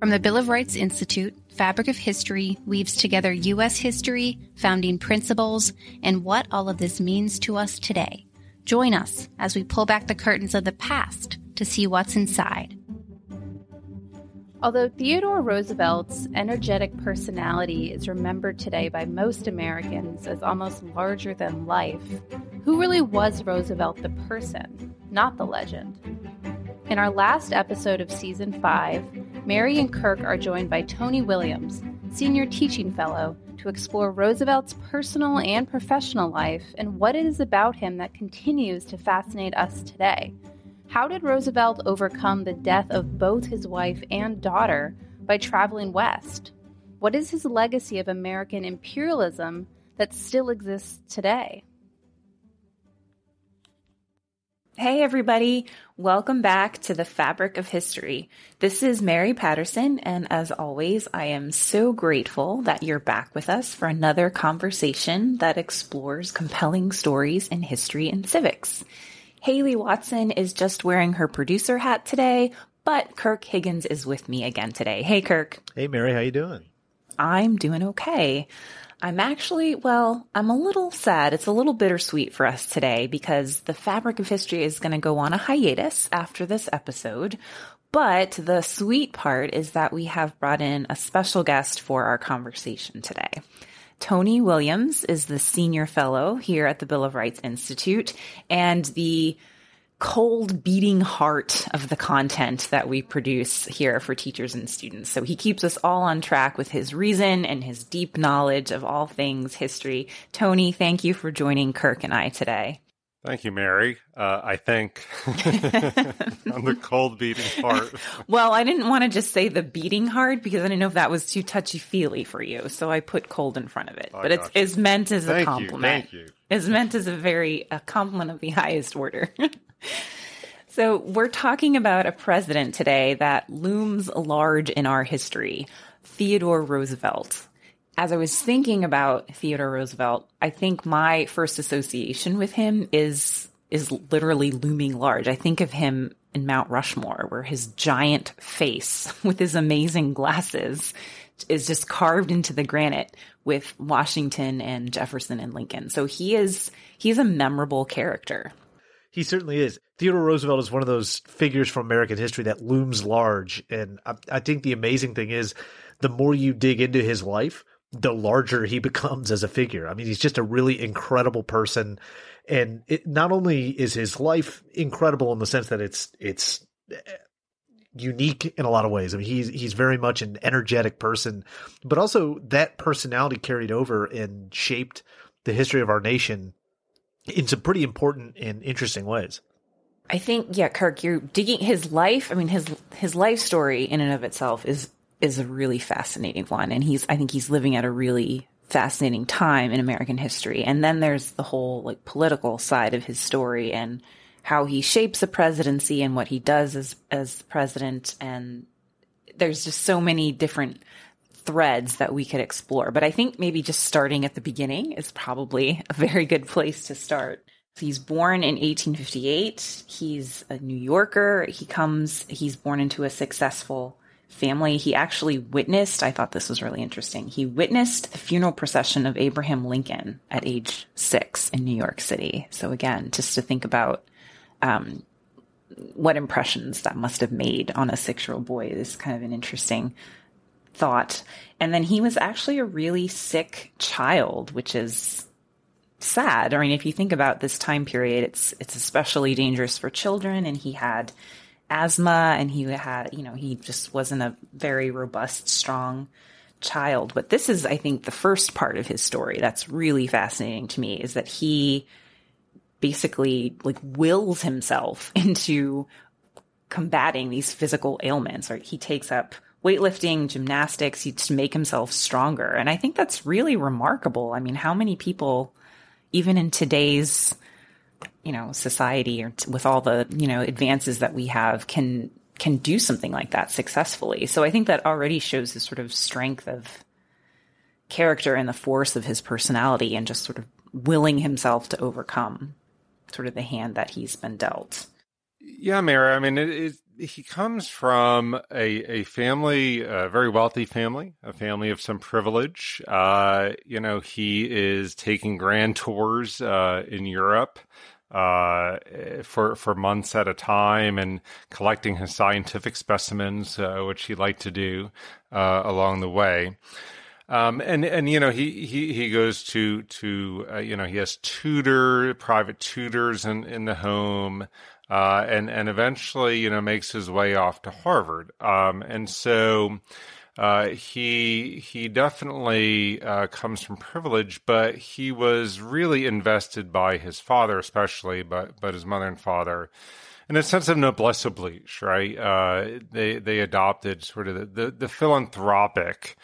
From the Bill of Rights Institute, Fabric of History weaves together U.S. history, founding principles, and what all of this means to us today. Join us as we pull back the curtains of the past to see what's inside. Although Theodore Roosevelt's energetic personality is remembered today by most Americans as almost larger than life, who really was Roosevelt the person, not the legend? In our last episode of Season 5, Mary and Kirk are joined by Tony Williams, Senior Teaching Fellow, to explore Roosevelt's personal and professional life and what it is about him that continues to fascinate us today. How did Roosevelt overcome the death of both his wife and daughter by traveling west? What is his legacy of American imperialism that still exists today? Hey everybody, welcome back to the Fabric of History. This is Mary Patterson, and as always, I am so grateful that you're back with us for another conversation that explores compelling stories in history and civics. Haley Watson is just wearing her producer hat today, but Kirk Higgins is with me again today. Hey Kirk. Hey Mary, how you doing? I'm doing okay. I'm a little sad. It's a little bittersweet for us today because the Fabric of History is going to go on a hiatus after this episode. But the sweet part is that we have brought in a special guest for our conversation today. Tony Williams is the Senior Fellow here at the Bill of Rights Institute and the cold beating heart of the content that we produce here for teachers and students. So he keeps us all on track with his reason and his deep knowledge of all things history. Tony, thank you for joining Kirk and I today. Thank you, Mary. I think on the cold beating heart. Well, I didn't want to just say the beating heart because I didn't know if that was too touchy-feely for you. So I put cold in front of it. But it's meant as a compliment. Thank you. It's meant as a compliment of the highest order. So we're talking about a president today that looms large in our history, Theodore Roosevelt. As I was thinking about Theodore Roosevelt, I think my first association with him is literally looming large. I think of him in Mount Rushmore, where his giant face with his amazing glasses is just carved into the granite with Washington and Jefferson and Lincoln. So he's a memorable character. He certainly is. Theodore Roosevelt is one of those figures from American history that looms large. And I think the amazing thing is the more you dig into his life, the larger he becomes as a figure. I mean, he's just a really incredible person. And not only is his life incredible in the sense that it's unique in a lot of ways. I mean, he's very much an energetic person, but also that personality carried over and shaped the history of our nation in some pretty important and interesting ways. I think, Kirk, you're digging his life. I mean, his life story in and of itself is a really fascinating one. And I think he's living at a really fascinating time in American history. And then there's the whole political side of his story and how he shapes the presidency and what he does as president. And there's just so many different threads that we could explore. But I think maybe just starting at the beginning is probably a very good place to start. He's born in 1858. He's a New Yorker. He's born into a successful family. He actually witnessed, I thought this was really interesting, he witnessed the funeral procession of Abraham Lincoln at age 6 in New York City. So again, just to think about what impressions that must have made on a 6-year-old boy is kind of an interesting thought. And then he was actually a really sick child, which is sad. I mean, if you think about this time period, it's especially dangerous for children. And he had asthma and he just wasn't a very robust, strong child. But this is, I think, the first part of his story that's really fascinating to me is that he basically wills himself into combating these physical ailments. Right? He takes up weightlifting, gymnastics, to make himself stronger. And I think that's really remarkable. I mean, how many people, even in today's, society or with all the, advances that we have can do something like that successfully. So I think that already shows the sort of strength of character and the force of his personality and just sort of willing himself to overcome sort of the hand that he's been dealt. Yeah, Mary. I mean, he comes from a family, a very wealthy family, a family of some privilege. He is taking grand tours in Europe for months at a time and collecting his scientific specimens, which he liked to do along the way. He goes to he has private tutors in the home, and eventually, makes his way off to Harvard. He definitely comes from privilege, but he was really invested by his father, especially, but his mother and father, in a sense of noblesse oblige, right? They adopted sort of the philanthropic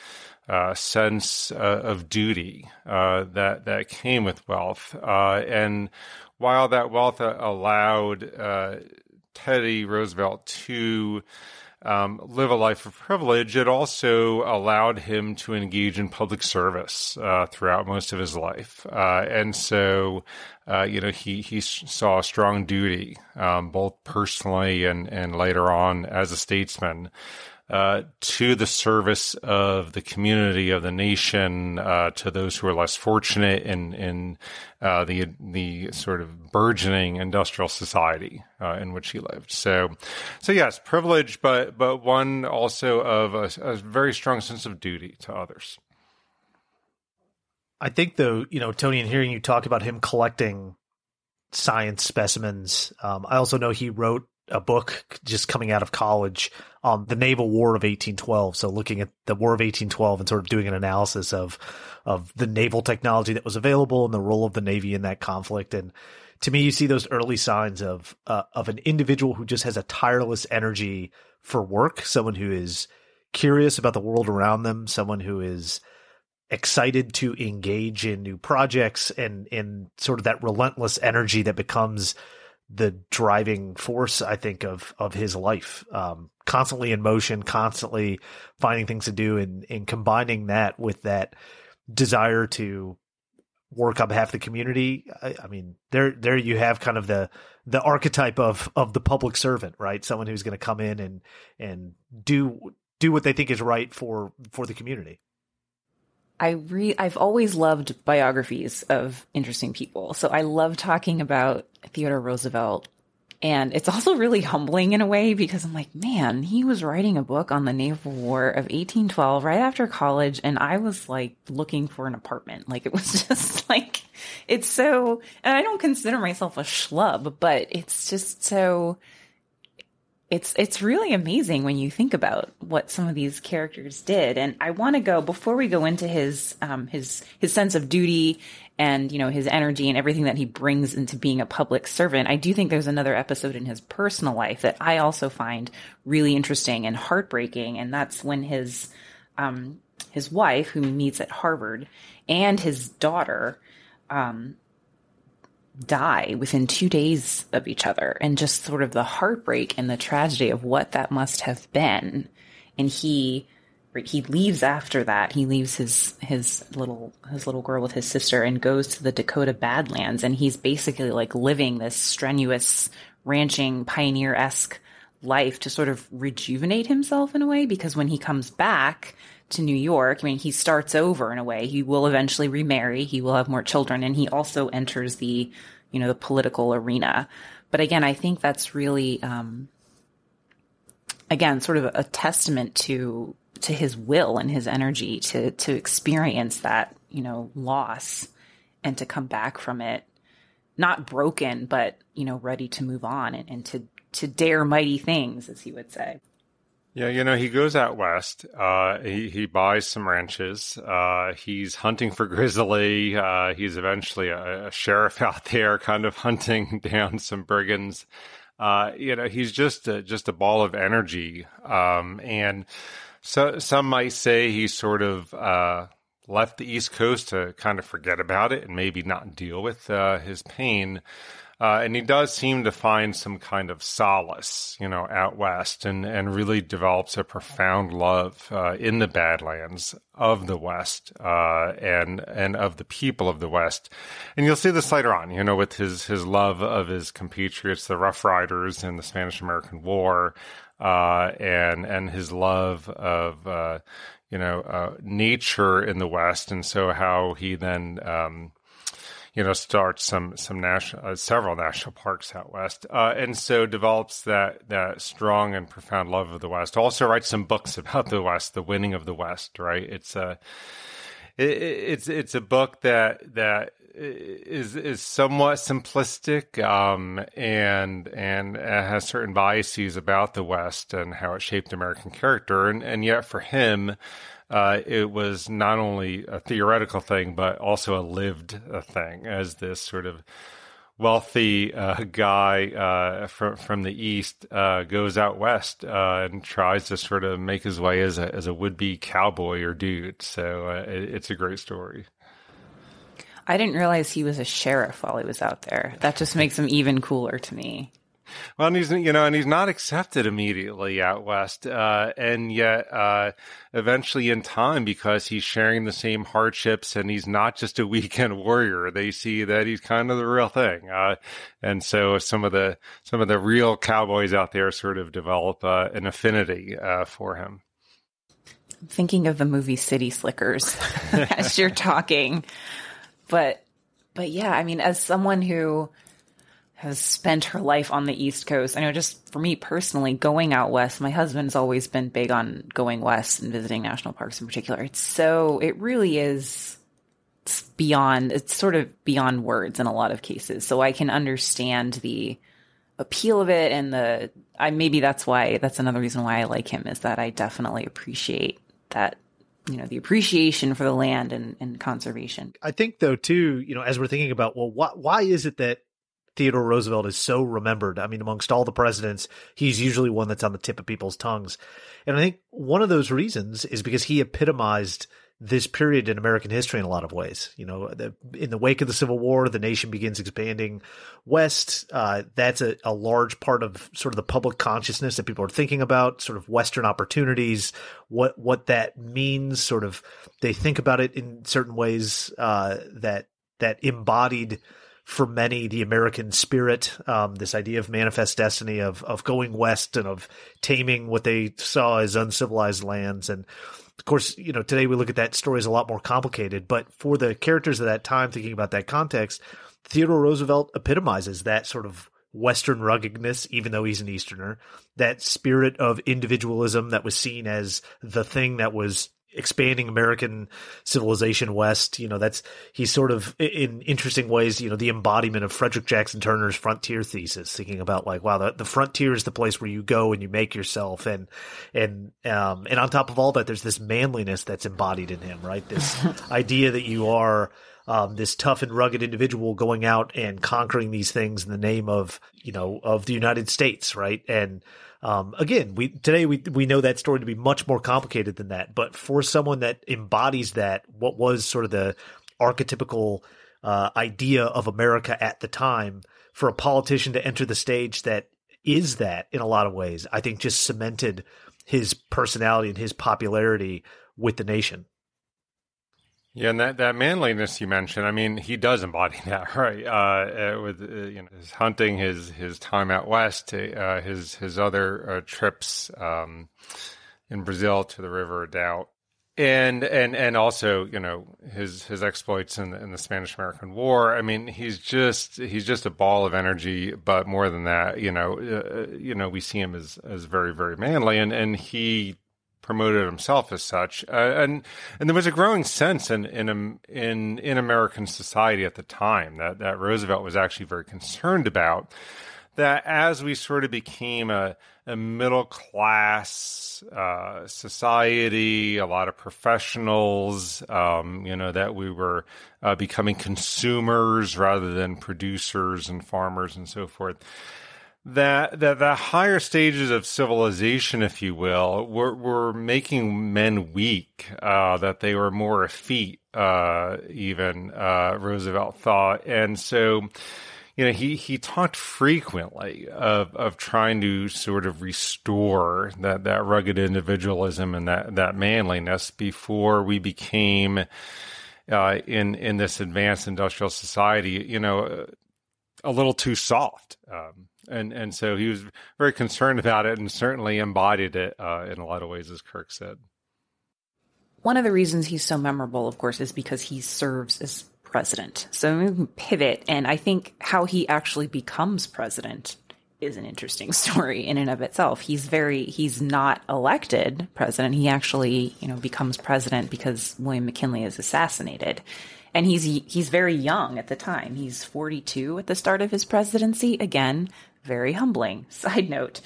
sense of duty that came with wealth, and while that wealth allowed Teddy Roosevelt to live a life of privilege, it also allowed him to engage in public service throughout most of his life. He saw a strong duty, both personally and later on as a statesman, to the service of the community, of the nation, to those who are less fortunate in the sort of burgeoning industrial society in which he lived. So yes, privilege, but one also of a very strong sense of duty to others. I think, though, Tony, in hearing you talk about him collecting science specimens, I also know he wrote a book just coming out of college on the Naval War of 1812. So looking at the War of 1812 and sort of doing an analysis of the naval technology that was available and the role of the Navy in that conflict. And to me, you see those early signs of an individual who just has a tireless energy for work, someone who is curious about the world around them, someone who is excited to engage in new projects, and sort of that relentless energy that becomes the driving force, I think, of his life, constantly in motion, constantly finding things to do, and combining that with that desire to work on behalf of the community. I mean, there you have kind of the archetype of the public servant, right? Someone who's going to come in and do what they think is right for the community. I've always loved biographies of interesting people. So I love talking about Theodore Roosevelt. And it's also really humbling in a way, because I'm like, man, he was writing a book on the Naval War of 1812 right after college. And I was like looking for an apartment. Like, it was just like, it's so, and I don't consider myself a schlub, but it's just so, it's really amazing when you think about what some of these characters did. And I want to go, before we go into his sense of duty and, his energy and everything that he brings into being a public servant, I do think there's another episode in his personal life that I also find really interesting and heartbreaking. And that's when his wife, who he meets at Harvard, and his daughter, die within 2 days of each other, and just sort of the heartbreak and the tragedy of what that must have been. And he leaves after that. He leaves his little girl with his sister and goes to the Dakota Badlands, and he's basically like living this strenuous ranching pioneer-esque life to sort of rejuvenate himself in a way, because when he comes back to New York, I mean, he starts over in a way. He will eventually remarry. He will have more children, and he also enters the political arena. But again, I think that's really, sort of a testament to his will and his energy to experience that, loss, and to come back from it, not broken, but, ready to move on and to dare mighty things, as he would say. Yeah, he goes out west. He buys some ranches. He's hunting for grizzly. He's eventually a sheriff out there, kind of hunting down some brigands. He's just a ball of energy. And so some might say he sort of left the East Coast to kind of forget about it and maybe not deal with his pain. And he does seem to find some kind of solace, out west, and really develops a profound love in the Badlands of the West, and of the people of the West. And you'll see this later on, with his love of his compatriots, the Rough Riders in the Spanish-American War, and his love of nature in the West, and so how he then starts several national parks out west, and so develops that strong and profound love of the West. Also writes some books about the West, the winning of the West. Right? It's a book that is somewhat simplistic, and has certain biases about the West and how it shaped American character, and yet for him, it was not only a theoretical thing, but also a lived thing, as this sort of wealthy guy from the East goes out west and tries to sort of make his way as a would-be cowboy or dude. So it's a great story. I didn't realize he was a sheriff while he was out there. That just makes him even cooler to me. Well, and he's not accepted immediately out west, and yet eventually in time, because he's sharing the same hardships and he's not just a weekend warrior, they see that he's kind of the real thing, and so some of the real cowboys out there sort of develop an affinity for him. I'm thinking of the movie City Slickers as you're talking, but yeah, I mean, as someone who has spent her life on the East Coast, I know just for me personally, going out west, my husband's always been big on going west and visiting national parks in particular. It really is it's sort of beyond words in a lot of cases. So I can understand the appeal of it, and maybe that's another reason why I like him, is that I definitely appreciate that, the appreciation for the land and conservation. I think though too, as we're thinking about, well, why is it that Theodore Roosevelt is so remembered? I mean, amongst all the presidents, he's usually one that's on the tip of people's tongues. And I think one of those reasons is because he epitomized this period in American history in a lot of ways. In the wake of the Civil War, the nation begins expanding west. That's a large part of sort of the public consciousness that people are thinking about, sort of Western opportunities, what that means. Sort of, they think about it in certain ways that embodied for many the American spirit, this idea of manifest destiny, of going west and of taming what they saw as uncivilized lands. And of course, today we look at that story as a lot more complicated, but for the characters of that time, thinking about that context, Theodore Roosevelt epitomizes that sort of Western ruggedness, even though he's an Easterner, that spirit of individualism that was seen as the thing that was expanding American civilization west. He's sort of, in interesting ways, the embodiment of Frederick Jackson Turner's frontier thesis, thinking about like, wow, the frontier is the place where you go and you make yourself. And on top of all that, there's this manliness that's embodied in him, right? This idea that you are this tough and rugged individual going out and conquering these things in the name of the United States, right? And again, we know that story to be much more complicated than that, but for someone that embodies that, what was sort of the archetypical idea of America at the time, for a politician to enter the stage that is that in a lot of ways, I think just cemented his personality and his popularity with the nation. Yeah, and that manliness you mentioned, I mean, he does embody that, right? With his hunting, his time out west, his other trips in Brazil to the River Doubt, and also his exploits in the Spanish-American War. I mean, he's just a ball of energy. But more than that, we see him as very, very manly, and he promoted himself as such, and there was a growing sense in American society at the time that Roosevelt was actually very concerned about, that as we sort of became a middle class society, a lot of professionals, that we were becoming consumers rather than producers and farmers and so forth. That the higher stages of civilization, if you will, were making men weak, that they were more effete, even Roosevelt thought. And so, he talked frequently of trying to sort of restore that rugged individualism and that manliness before we became in this advanced industrial society, a little too soft. And so he was very concerned about it and certainly embodied it in a lot of ways, as Kirk said. One of the reasons he's so memorable, of course, is because he serves as president. So we can pivot, and I think how he actually becomes president is an interesting story in and of itself. He's not elected president. He actually, becomes president because William McKinley is assassinated. And he's very young at the time. He's 42 at the start of his presidency. Again, very humbling. Side note.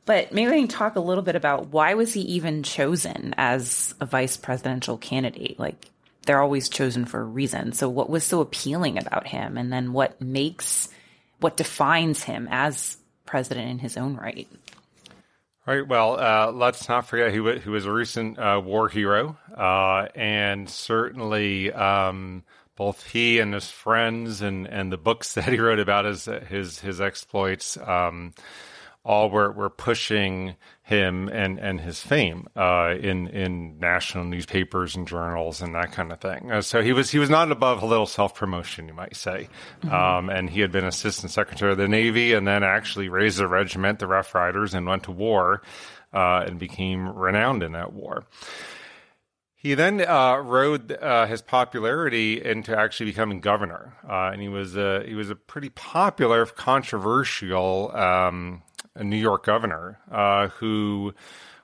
But maybe we can talk a little bit about why was he even chosen as a vice presidential candidate? Like, they're always chosen for a reason. So what was so appealing about him? And then what defines him as president in his own right? All right. Well, let's not forget he was a recent war hero. And certainly both he and his friends and the books that he wrote about his exploits all were pushing him and his fame in national newspapers and journals and that kind of thing. So he was not above a little self-promotion, you might say. Mm-hmm. And he had been Assistant Secretary of the Navy and then actually raised a regiment, the Rough Riders, and went to war and became renowned in that war. He then rode his popularity into actually becoming governor, and he was a pretty popular, controversial a New York governor who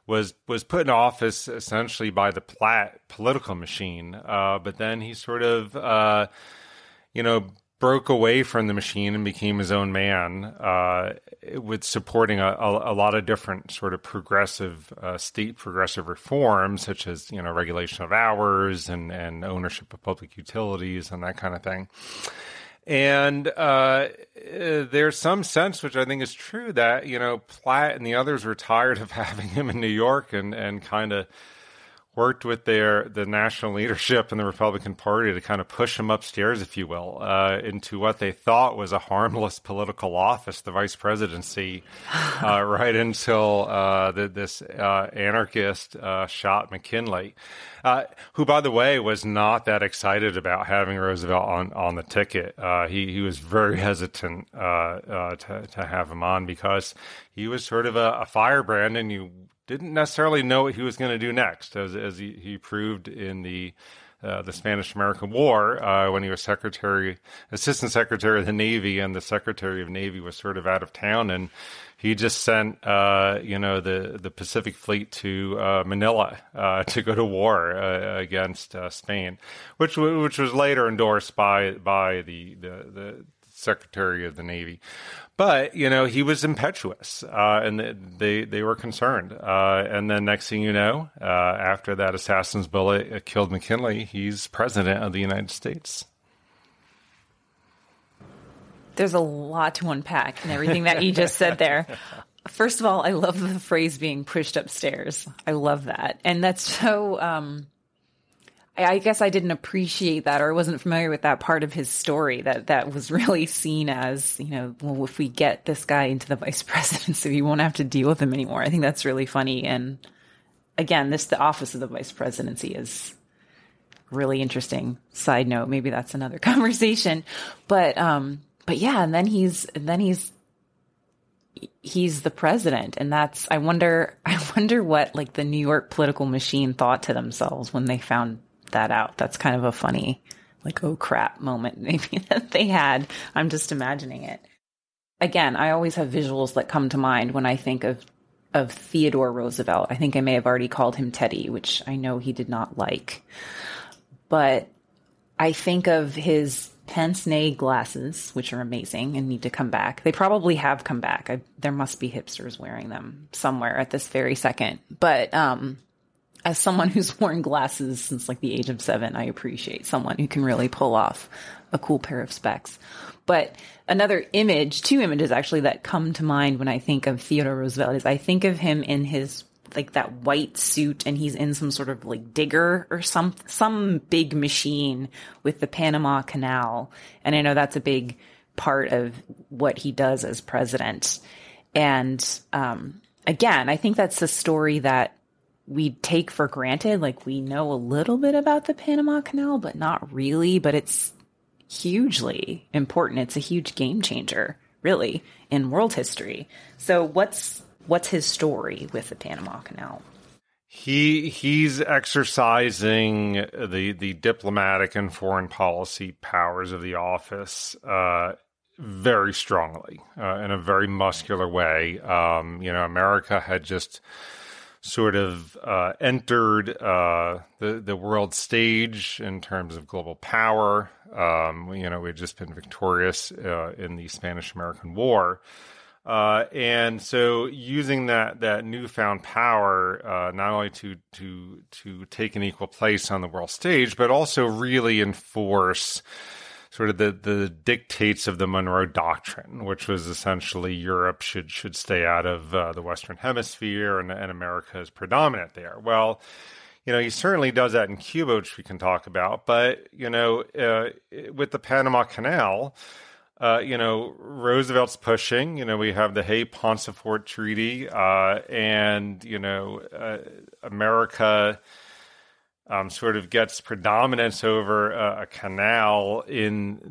was put in office essentially by the Platt political machine. But then he sort of, broke away from the machine and became his own man with supporting a lot of different sort of progressive, state progressive reforms, such as, regulation of hours and ownership of public utilities and that kind of thing. And there's some sense, which I think is true, that, Platt and the others were tired of having him in New York and kind of worked with the national leadership in the Republican Party to kind of push him upstairs, if you will, into what they thought was a harmless political office, the vice presidency, right until this anarchist shot McKinley, who, by the way, was not that excited about having Roosevelt on the ticket. He was very hesitant to have him on because he was sort of a firebrand, and you didn't necessarily know what he was going to do next, as he proved in the Spanish-American War when he was Assistant Secretary of the Navy, and the Secretary of Navy was sort of out of town, and he just sent the Pacific Fleet to Manila to go to war against Spain, which was later endorsed by the Secretary of the Navy. But, he was impetuous, and they were concerned. And then next thing you know, after that assassin's bullet killed McKinley, he's president of the United States. There's a lot to unpack in everything that you just said there. First of all, I love the phrase being pushed upstairs. I love that. And that's so... I guess I didn't appreciate that, or wasn't familiar with that part of his story that was really seen as, well, if we get this guy into the vice presidency, we won't have to deal with him anymore. I think that's really funny. And again, the office of the vice presidency is really interesting. Side note, maybe that's another conversation. But yeah, and then he's the president, and I wonder what like the New York political machine thought to themselves when they found that out. That's kind of a funny, like, oh crap moment maybe that they had. I'm just imagining it. Again, I always have visuals that come to mind when I think of Theodore Roosevelt. I think I may have already called him Teddy, which I know he did not like. But I think of his pince-nez glasses, which are amazing and need to come back. They probably have come back. There must be hipsters wearing them somewhere at this very second. But as someone who's worn glasses since like the age of 7, I appreciate someone who can really pull off a cool pair of specs. But two images actually that come to mind when I think of Theodore Roosevelt is I think of him in his like that white suit, and he's in some sort of like digger or some big machine with the Panama Canal. And I know that's a big part of what he does as president. And again, I think that's a story that we take for granted. Like, we know a little bit about the Panama Canal, but not really. But it's hugely important. It's a huge game changer, really, in world history. So what's his story with the Panama Canal? He's exercising the diplomatic and foreign policy powers of the office very strongly, in a very muscular way. America had just sort of entered the world stage in terms of global power. We'd just been victorious in the Spanish-American War. And so using that newfound power, not only to take an equal place on the world stage, but also really enforce sort of the dictates of the Monroe Doctrine, which was essentially Europe should stay out of the Western Hemisphere, and America is predominant there. Well, he certainly does that in Cuba, which we can talk about. But, with the Panama Canal, Roosevelt's pushing. We have the Hay-Pauncefote Treaty, and America sort of gets predominance over a canal in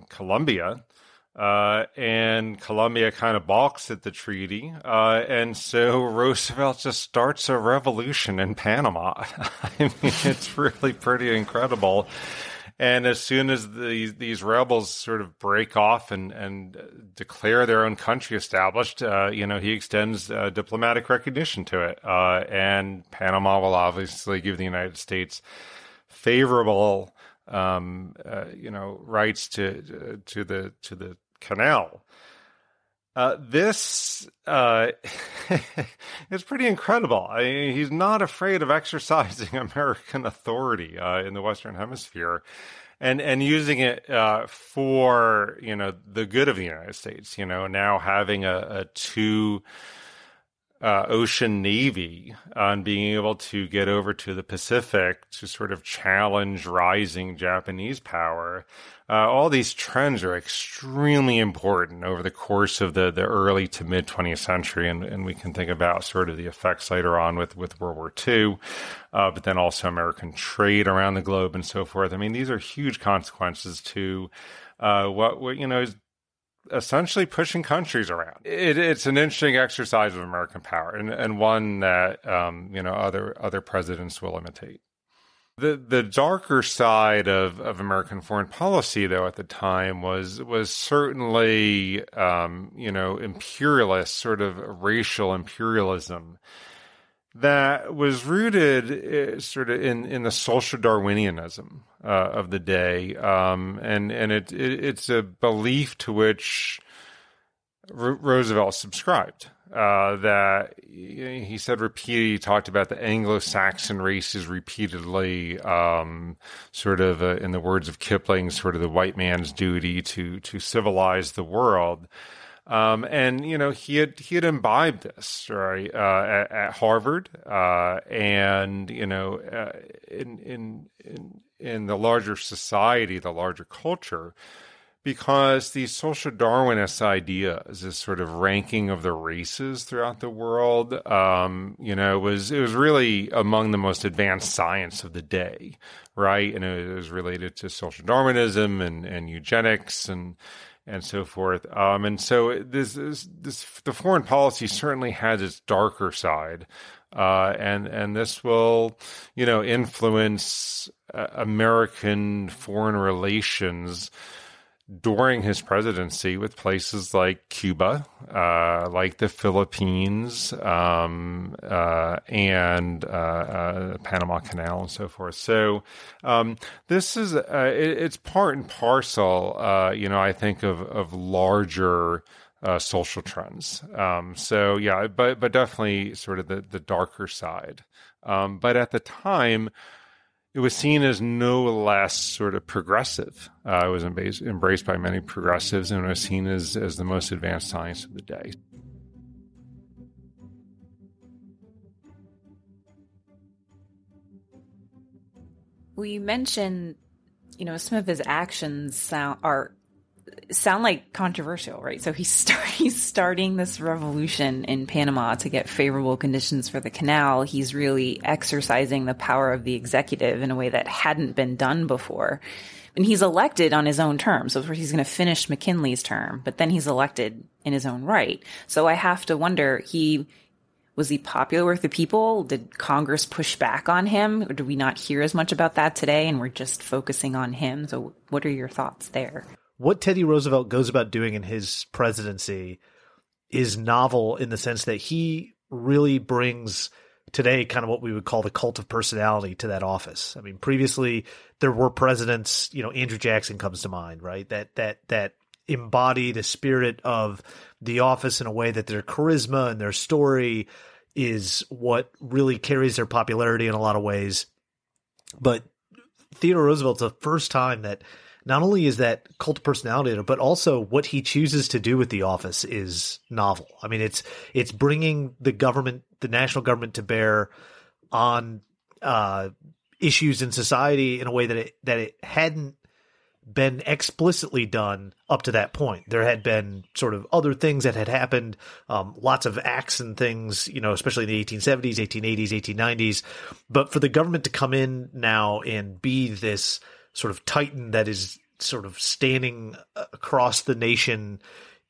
Colombia, and Colombia kind of balks at the treaty, and so Roosevelt just starts a revolution in Panama. I mean, it's really pretty incredible. And as soon as these rebels sort of break off and declare their own country established, he extends diplomatic recognition to it. And Panama will obviously give the United States favorable, rights to the canal. This is pretty incredible. I mean, he's not afraid of exercising American authority in the Western Hemisphere, and using it for the good of the United States. Now having a two ocean navy, and being able to get over to the Pacific to sort of challenge rising Japanese power. All these trends are extremely important over the course of the early to mid 20th century. And we can think about sort of the effects later on with World War II, but then also American trade around the globe and so forth. I mean, these are huge consequences to what is essentially pushing countries around. It's an interesting exercise of American power, and one that other presidents will imitate. The darker side of American foreign policy, though, at the time was certainly imperialist, sort of racial imperialism that was rooted sort of in the social Darwinianism of the day, and it's a belief to which Roosevelt subscribed. That he said repeatedly, he talked about the Anglo-Saxon races repeatedly, sort of in the words of Kipling, sort of the white man's duty to civilize the world. And he had imbibed this, right, at Harvard, and in the larger society, the larger culture. Because these social Darwinist ideas, this sort of ranking of the races throughout the world, it was really among the most advanced science of the day, right? And it was related to social Darwinism and eugenics and so forth. And so the foreign policy certainly has its darker side, and this will, influence American foreign relations during his presidency with places like Cuba, like the Philippines, and Panama Canal and so forth. So this is it's part and parcel, I think of larger social trends. So yeah, but definitely sort of the darker side. But at the time, it was seen as no less sort of progressive. It was embraced by many progressives, and it was seen as the most advanced science of the day. Well, you mentioned, some of his actions are sound like controversial, right? So he's starting this revolution in Panama to get favorable conditions for the canal. He's really exercising the power of the executive in a way that hadn't been done before. And he's elected on his own terms. So he's going to finish McKinley's term, but then he's elected in his own right. So I have to wonder, was he popular with the people? Did Congress push back on him? Or do we not hear as much about that today and we're just focusing on him? So what are your thoughts there? What Teddy Roosevelt goes about doing in his presidency is novel in the sense that he really brings today kind of what we would call the cult of personality to that office. I mean, previously there were presidents, Andrew Jackson comes to mind, right? That embody the spirit of the office in a way that their charisma and their story is what really carries their popularity in a lot of ways. But Theodore Roosevelt's the first time that not only is that cult of personality, but also what he chooses to do with the office is novel. I mean, it's bringing the government, the national government, to bear on issues in society in a way that it hadn't been explicitly done up to that point. There had been sort of other things that had happened, lots of acts and things, especially in the 1870s, 1880s, 1890s. But for the government to come in now and be this sort of titan that is sort of standing across the nation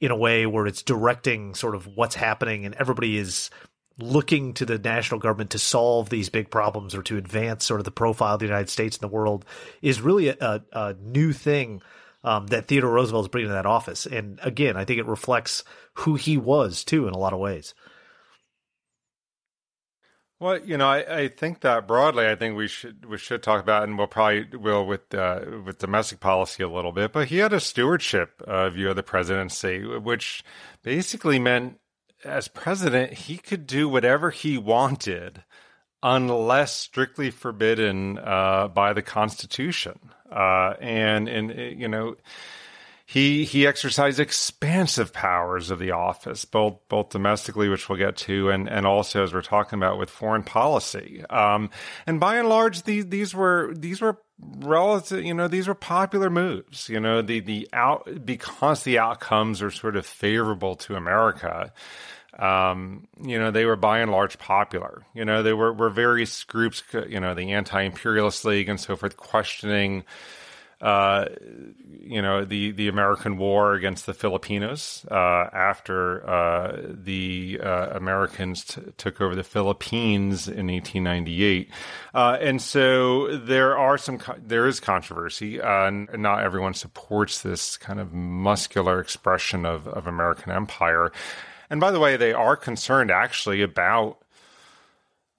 in a way where it's directing sort of what's happening and everybody is looking to the national government to solve these big problems or to advance sort of the profile of the United States in the world is really a new thing that Theodore Roosevelt is bringing to that office. And again, I think it reflects who he was too in a lot of ways. Well, I think that broadly, I think we should talk about, and we'll probably will with domestic policy a little bit. But he had a stewardship view of the presidency, which basically meant as president he could do whatever he wanted, unless strictly forbidden by the Constitution. He exercised expansive powers of the office, both domestically, which we'll get to, and also as we're talking about with foreign policy. And by and large, these were relative, these were popular moves. Because the outcomes are sort of favorable to America. They were by and large popular. There were various groups, the Anti-Imperialist League and so forth, questioning the American war against the Filipinos after the Americans took over the Philippines in 1898, and so there is controversy, and not everyone supports this kind of muscular expression of American empire. And by the way, they are concerned actually about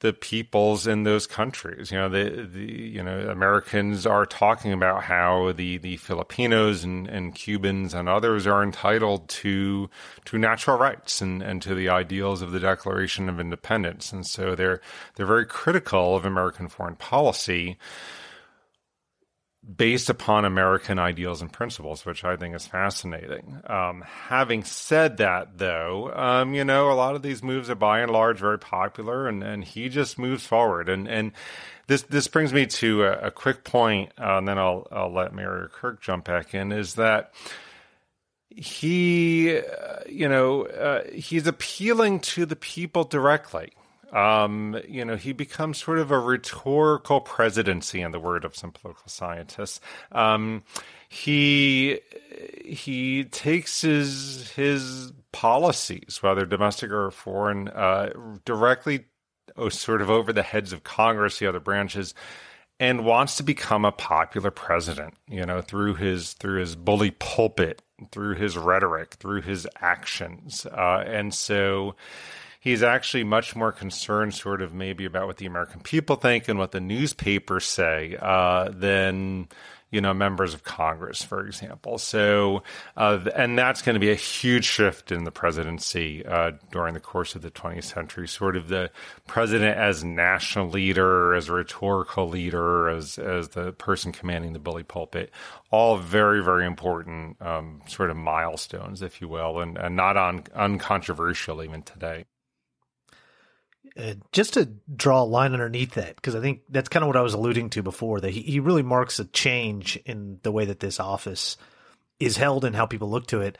the peoples in those countries. Americans are talking about how the Filipinos and Cubans and others are entitled to natural rights and to the ideals of the Declaration of Independence. And so they're very critical of American foreign policy based upon American ideals and principles, which I think is fascinating. Having said that, though, a lot of these moves are by and large very popular, and he just moves forward. And this brings me to a quick point, and then I'll let Mary or Kirk jump back in, is that he's appealing to the people directly. He becomes sort of a rhetorical presidency, in the word of some political scientists. He takes his policies, whether domestic or foreign, directly sort of over the heads of Congress, the other branches, and wants to become a popular president, through his bully pulpit, through his rhetoric, through his actions. And so he's actually much more concerned sort of maybe about what the American people think and what the newspapers say than, members of Congress, for example. So, and that's going to be a huge shift in the presidency during the course of the 20th century, sort of the president as national leader, as a rhetorical leader, as the person commanding the bully pulpit, all very, very important sort of milestones, if you will, and not uncontroversial even today. Just to draw a line underneath that, because I think that's kind of what I was alluding to before, that he really marks a change in the way that this office is held and how people look to it.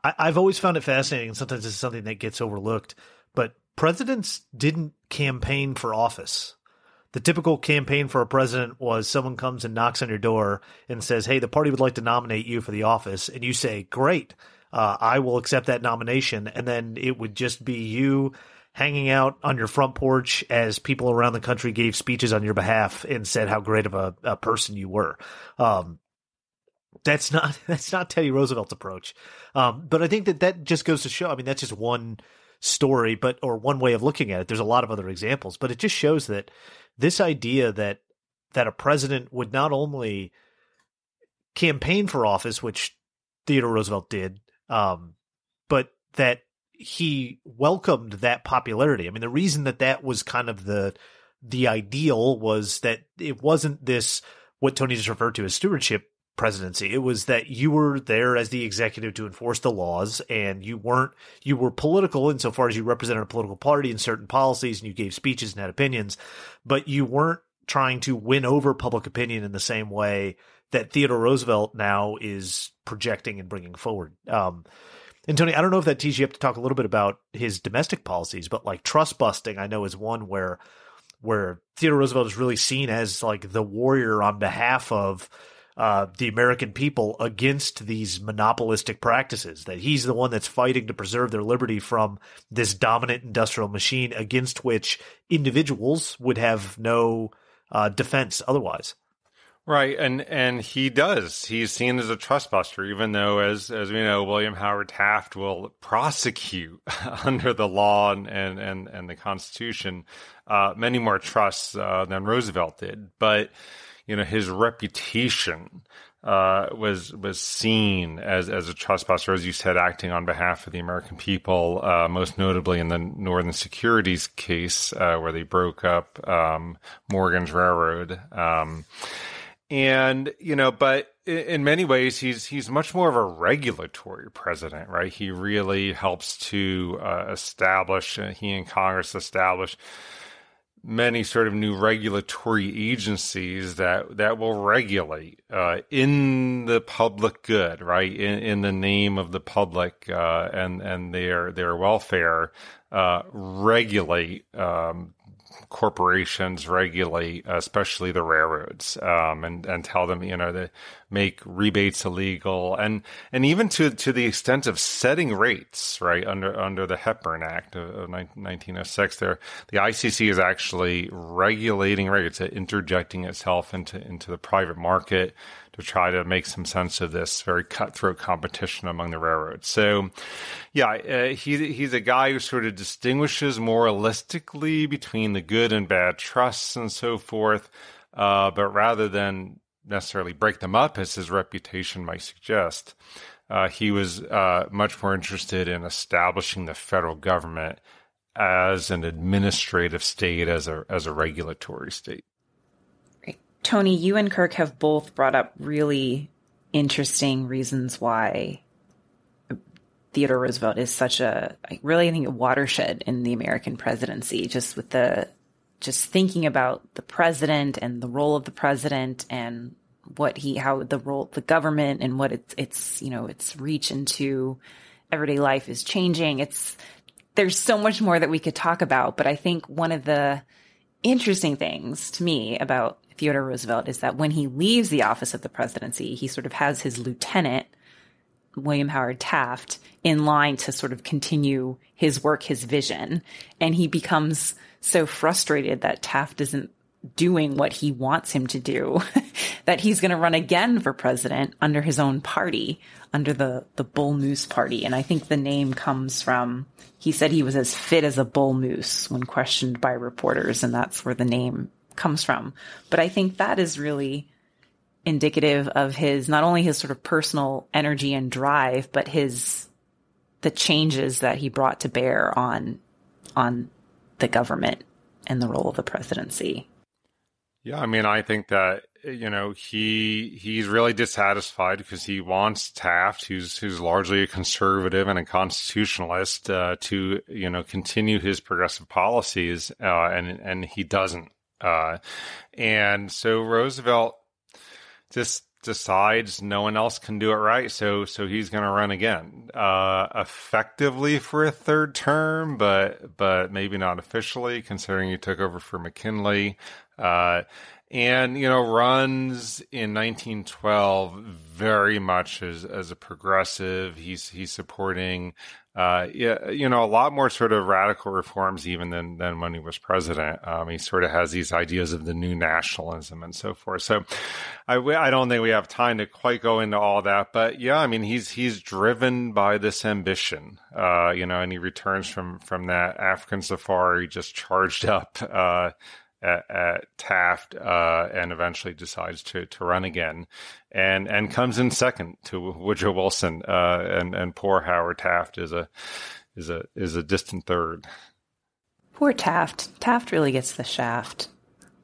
I've always found it fascinating, and sometimes it's something that gets overlooked, but presidents didn't campaign for office. The typical campaign for a president was someone comes and knocks on your door and says, hey, the party would like to nominate you for the office. And you say, great, I will accept that nomination. And then it would just be you hanging out on your front porch as people around the country gave speeches on your behalf and said how great of a person you were. That's not Teddy Roosevelt's approach. But I think that just goes to show, I mean, that's just one story, or one way of looking at it. There's a lot of other examples, but it just shows that this idea that a president would not only campaign for office, which Theodore Roosevelt did, but that he welcomed that popularity. I mean, the reason that was kind of the ideal was that it wasn't this, what Tony just referred to as stewardship presidency. It was that you were there as the executive to enforce the laws, and you were political insofar as you represented a political party and certain policies, and you gave speeches and had opinions, but you weren't trying to win over public opinion in the same way that Theodore Roosevelt now is projecting and bringing forward. And Tony, I don't know if that tees you up to talk a little bit about his domestic policies, but like trust busting, I know is one where Theodore Roosevelt is really seen as like the warrior on behalf of the American people against these monopolistic practices, that he's the one that's fighting to preserve their liberty from this dominant industrial machine against which individuals would have no defense otherwise. Right, and he does. He's seen as a trust buster, even though, as we know, William Howard Taft will prosecute under the law and the Constitution many more trusts than Roosevelt did. But his reputation was seen as a trust buster, as you said, acting on behalf of the American people, most notably in the Northern Securities case, where they broke up Morgan's Railroad. But in many ways, he's much more of a regulatory president, right? He really helps to he and Congress establish many sort of new regulatory agencies that will regulate in the public good, right? In the name of the public and their welfare, regulate corporations, regulate especially the railroads, and tell them to make rebates illegal, and even to the extent of setting rates, right, under the Hepburn Act of 1906. The ICC is actually regulating rates, interjecting itself into the private market to try to make some sense of this very cutthroat competition among the railroads. So, he's a guy who sort of distinguishes moralistically between the good and bad trusts and so forth, but rather than necessarily break them up, as his reputation might suggest, he was much more interested in establishing the federal government as an administrative state, as a regulatory state. Tony, you and Kirk have both brought up really interesting reasons why Theodore Roosevelt is such a watershed in the American presidency, just thinking about the president and the role of the president and the government and what its reach into everyday life is changing. There's so much more that we could talk about, but I think one of the interesting things to me about Theodore Roosevelt is that when he leaves the office of the presidency, he sort of has his lieutenant, William Howard Taft, in line to sort of continue his work, his vision. And he becomes so frustrated that Taft isn't doing what he wants him to do that he's going to run again for president under his own party, under the bull moose party. And I think the name comes from, he said he was as fit as a bull moose when questioned by reporters, and that's where the name comes from. But I think that is really indicative of not only his sort of personal energy and drive, but the changes that he brought to bear on the government and the role of the presidency. Yeah, I mean, I think that, he's really dissatisfied because he wants Taft, who's largely a conservative and a constitutionalist, to continue his progressive policies, and he doesn't. And so Roosevelt just decides no one else can do it right, so he's going to run again, effectively for a third term, but maybe not officially, considering he took over for McKinley, and runs in 1912 very much as a progressive. He's supporting a lot more sort of radical reforms even than when he was president. He sort of has these ideas of the new nationalism and so forth. So I don't think we have time to quite go into all that, but yeah, I mean, he's driven by this ambition, and he returns from that African safari just charged up, at Taft, and eventually decides to run again, and comes in second to Woodrow Wilson, and poor Howard Taft is a distant third. Poor Taft. Taft really gets the shaft.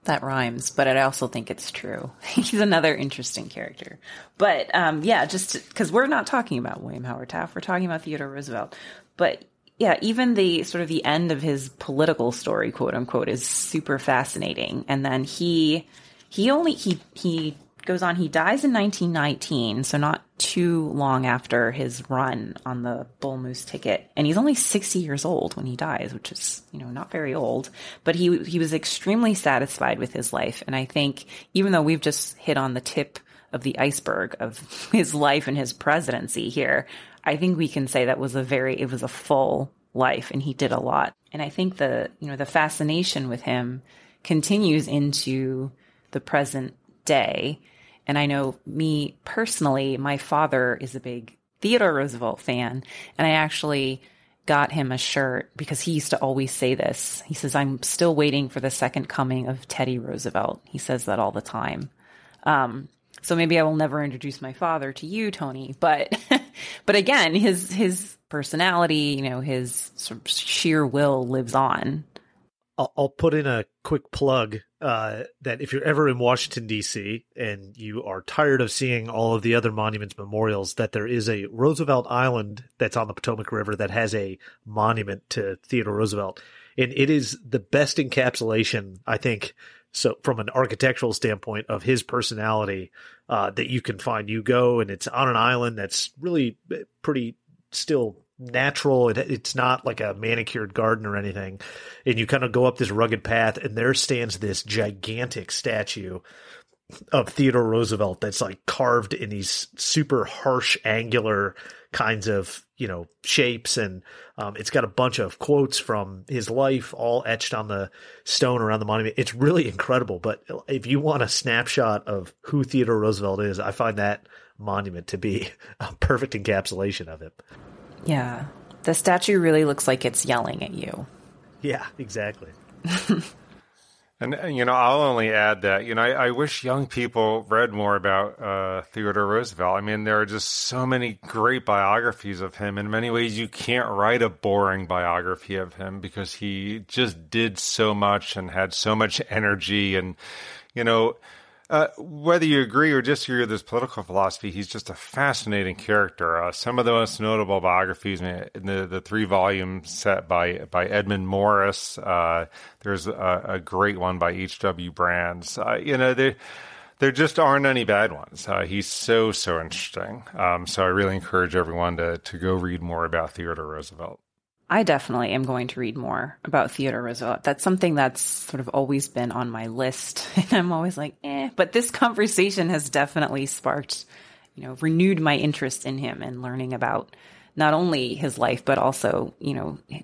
That rhymes, but I also think it's true. He's another interesting character. But just because we're not talking about William Howard Taft, we're talking about Theodore Roosevelt. But yeah, even the sort of the end of his political story, quote unquote, is super fascinating. And then he goes on, he dies in 1919, so not too long after his run on the Bull Moose ticket. And he's only 60 years old when he dies, which is, not very old. But he was extremely satisfied with his life. And I think even though we've just hit on the tip of the iceberg of his life and his presidency here, I think we can say that it was a full life, and he did a lot. And I think the fascination with him continues into the present day. And I know me personally, my father is a big Theodore Roosevelt fan, and I actually got him a shirt because he used to always say this. He says, "I'm still waiting for the second coming of Teddy Roosevelt." He says that all the time. So maybe I will never introduce my father to you, Tony, but again, his personality, his sort of sheer will lives on. I'll put in a quick plug that if you're ever in Washington, D.C., and you are tired of seeing all of the other monuments, memorials, that there is a Roosevelt Island that's on the Potomac River that has a monument to Theodore Roosevelt. And it is the best encapsulation, I think, so from an architectural standpoint, of his personality that you can find. You go, and it's on an island that's really pretty still natural. It's not like a manicured garden or anything. And you kind of go up this rugged path, and there stands this gigantic statue of Theodore Roosevelt that's like carved in these super harsh, angular kinds of, shapes. And it's got a bunch of quotes from his life all etched on the stone around the monument. It's really incredible. But if you want a snapshot of who Theodore Roosevelt is, I find that monument to be a perfect encapsulation of it. Yeah. The statue really looks like it's yelling at you. Yeah, exactly. And, I'll only add that, I wish young people read more about Theodore Roosevelt. I mean, there are just so many great biographies of him. In many ways, you can't write a boring biography of him because he just did so much and had so much energy. And, whether you agree or disagree with his political philosophy, he's just a fascinating character. Some of the most notable biographies, in the 3-volume set by Edmund Morris. There's a great one by H.W. Brands. There just aren't any bad ones. He's so interesting. So I really encourage everyone to go read more about Theodore Roosevelt. I definitely am going to read more about Theodore Roosevelt. That's something that's sort of always been on my list. And I'm always like, But this conversation has definitely sparked, renewed my interest in him and learning about not only his life, but also,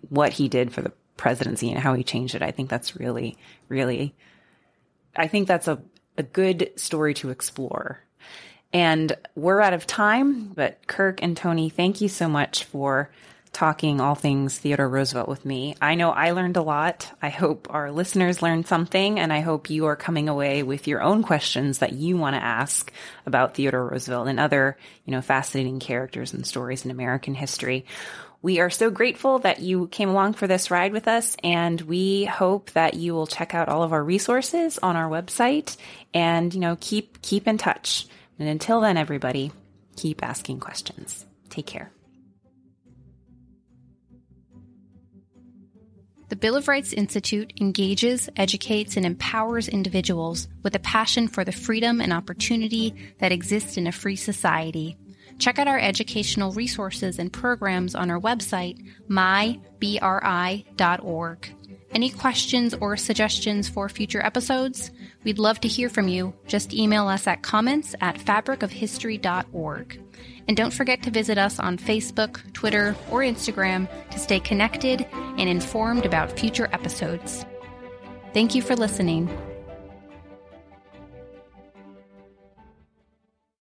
what he did for the presidency and how he changed it. I think that's really, really, I think that's a good story to explore. And we're out of time, but Kirk and Tony, thank you so much for talking all things Theodore Roosevelt with me. I know I learned a lot. I hope our listeners learned something, and I hope you are coming away with your own questions that you want to ask about Theodore Roosevelt and other, fascinating characters and stories in American history. We are so grateful that you came along for this ride with us, and we hope that you will check out all of our resources on our website and, keep in touch. And until then, everybody, keep asking questions. Take care. The Bill of Rights Institute engages, educates, and empowers individuals with a passion for the freedom and opportunity that exists in a free society. Check out our educational resources and programs on our website, mybri.org. Any questions or suggestions for future episodes? We'd love to hear from you. Just email us at comments@fabricofhistory.org. And don't forget to visit us on Facebook, Twitter, or Instagram to stay connected and informed about future episodes. Thank you for listening.